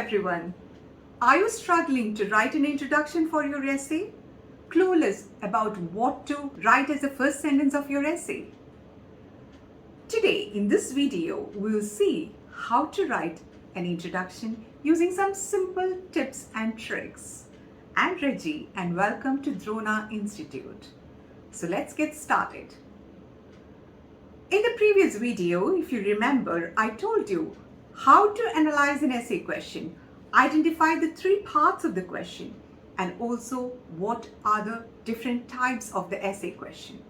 everyone. Are you struggling to write an introduction for your essay? Clueless about what to write as the first sentence of your essay? Today, in this video, we'll see how to write an introduction using some simple tips and tricks. I'm Reggie and welcome to Drona Institute. So let's get started. In the previous video, if you remember, I told you how to analyze an essay question, identify the three parts of the question, and also what are the different types of the essay question.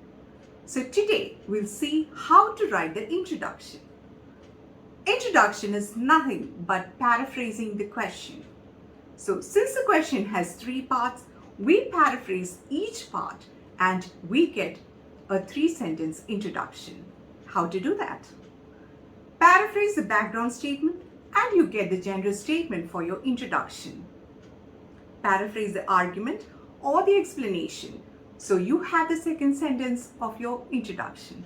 So today we'll see how to write the introduction. Introduction is nothing but paraphrasing the question. So since the question has three parts, we paraphrase each part and we get a three-sentence introduction. How to do that? Paraphrase the background statement and you get the general statement for your introduction. Paraphrase the argument or the explanation. So you have the second sentence of your introduction.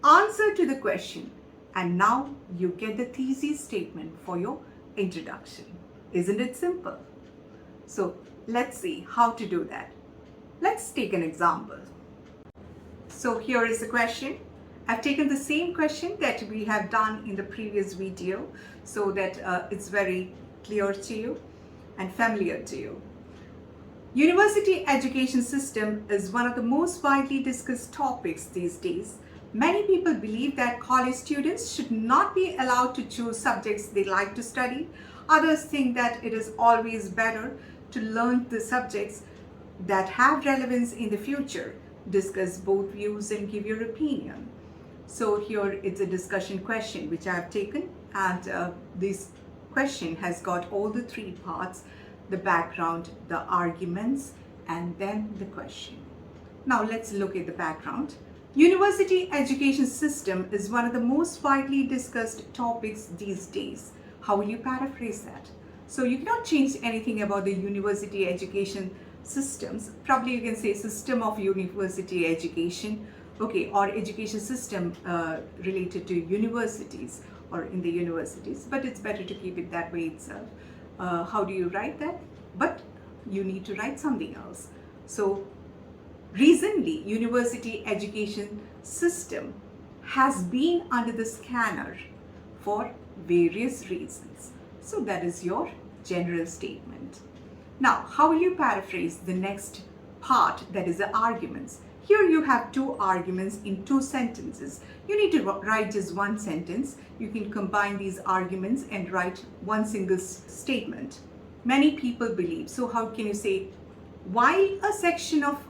Answer to the question and now you get the thesis statement for your introduction. Isn't it simple? So let's see how to do that. Let's take an example. So here is the question. I've taken the same question that we have done in the previous video so that it's very clear to you and familiar to you. University education system is one of the most widely discussed topics these days. Many people believe that college students should not be allowed to choose subjects they like to study. Others think that it is always better to learn the subjects that have relevance in the future. Discuss both views and give your opinion. So here it's a discussion question which I have taken, and this question has got all the three parts: the background, the arguments, and then the question. Now let's look at the background. University education system is one of the most widely discussed topics these days. How will you paraphrase that? So you cannot change anything about the university education systems. Probably you can say system of university education. Okay, or education system related to universities or in the universities, but it's better to keep it that way itself. How do you write that? But you need to write something else. So recently, university education system has been under the scanner for various reasons. So that is your general statement. Now, how will you paraphrase the next part, that is the arguments? Here you have two arguments in two sentences. You need to write just one sentence. You can combine these arguments and write one single statement. Many people believe. So how can you say, while a section of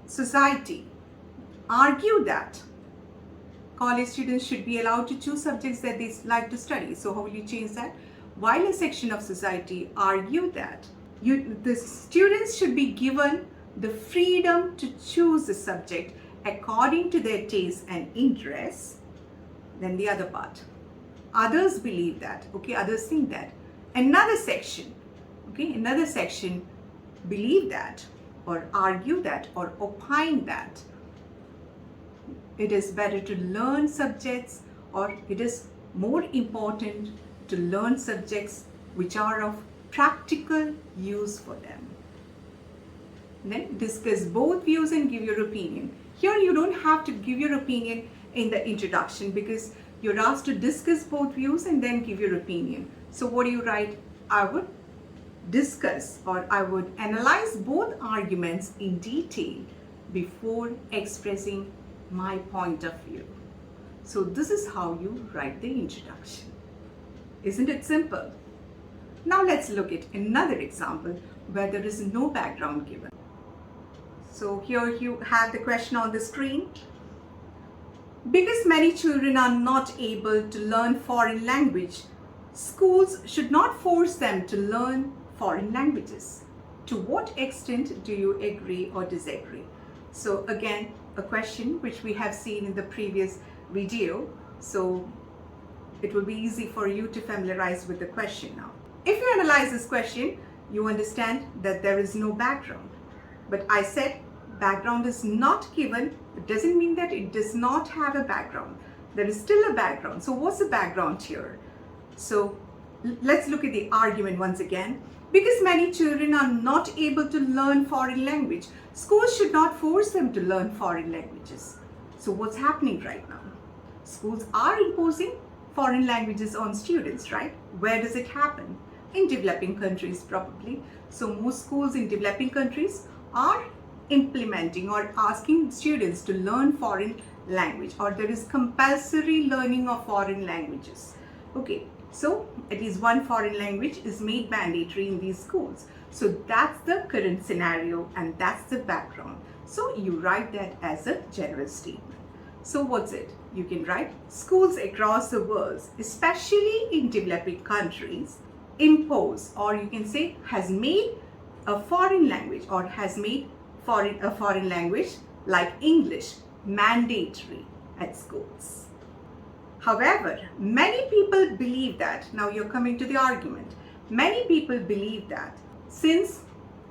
society argue that college students should be allowed to choose subjects that they like to study. So how will you change that? While a section of society argue that the students should be given the freedom to choose the subject according to their taste and interests. Then the other part, others believe that, okay, others think that. Another section believe that or argue that or opine that it is better to learn subjects, or it is more important to learn subjects which are of practical use for them. Then discuss both views and give your opinion. Here you don't have to give your opinion in the introduction because you're asked to discuss both views and then give your opinion. So what do you write? I would discuss or I would analyze both arguments in detail before expressing my point of view. So this is how you write the introduction. Isn't it simple? Now let's look at another example where there is no background given. So here you have the question on the screen. Because many children are not able to learn foreign language, schools should not force them to learn foreign languages. To what extent do you agree or disagree? So again, a question which we have seen in the previous video. So it will be easy for you to familiarize with the question now. If you analyze this question, you understand that there is no background. But I said background is not given. It doesn't mean that it does not have a background. There is still a background. So what's the background here? So let's look at the argument once again. Because many children are not able to learn foreign language, schools should not force them to learn foreign languages. So what's happening right now? Schools are imposing foreign languages on students, right? Where does it happen? In developing countries, probably. So most schools in developing countries are implementing or asking students to learn foreign language, or there is compulsory learning of foreign languages. Okay, so at least one foreign language is made mandatory in these schools. So that's the current scenario and that's the background. So you write that as a general statement. So what's it? You can write schools across the world, especially in developing countries, impose, or you can say has made a foreign language or has made a foreign language like English mandatory at schools. However, many people believe that, now you're coming to the argument, many people believe that since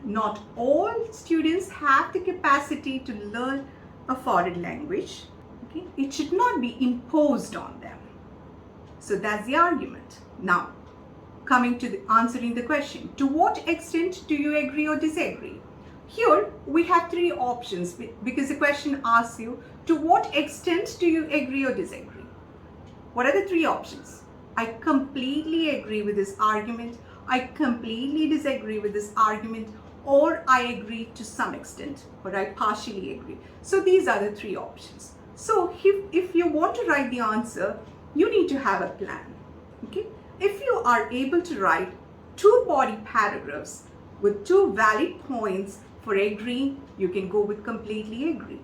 not all students have the capacity to learn a foreign language, okay, it should not be imposed on them. So that's the argument. Now, coming to answering the question, to what extent do you agree or disagree? Here we have three options because the question asks you, to what extent do you agree or disagree? What are the three options? I completely agree with this argument, I completely disagree with this argument, or I agree to some extent, or I partially agree. So these are the three options. So if you want to write the answer, you need to have a plan. Okay? If you are able to write two body paragraphs with two valid points for agreeing, you can go with completely agree.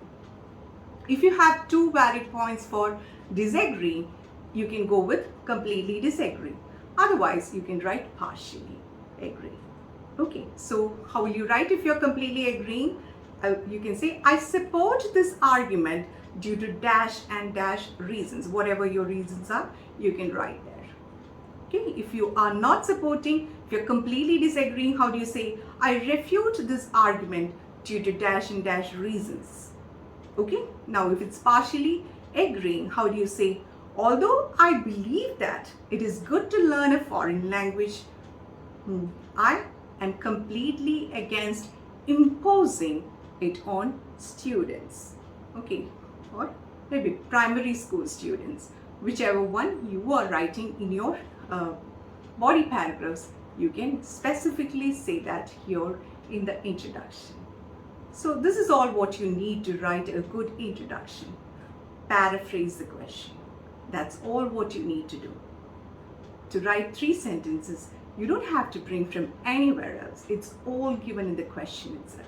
If you have two valid points for disagreeing, you can go with completely disagree. Otherwise, you can write partially agree. Okay, so how will you write if you're completely agreeing? You can say, I support this argument due to dash and dash reasons. Whatever your reasons are, you can write there. Okay, if you are not supporting, if you're completely disagreeing, how do you say, I refute this argument due to dash and dash reasons? Okay, now if it's partially agreeing, how do you say, although I believe that it is good to learn a foreign language, I am completely against imposing it on students. Okay, or maybe primary school students, whichever one you are writing in your body paragraphs, you can specifically say that here in the introduction. So this is all what you need to write a good introduction. Paraphrase the question. That's all what you need to do. To write 3 sentences, you don't have to bring from anywhere else. It's all given in the question itself.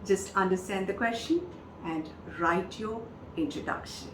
Just understand the question and write your introduction.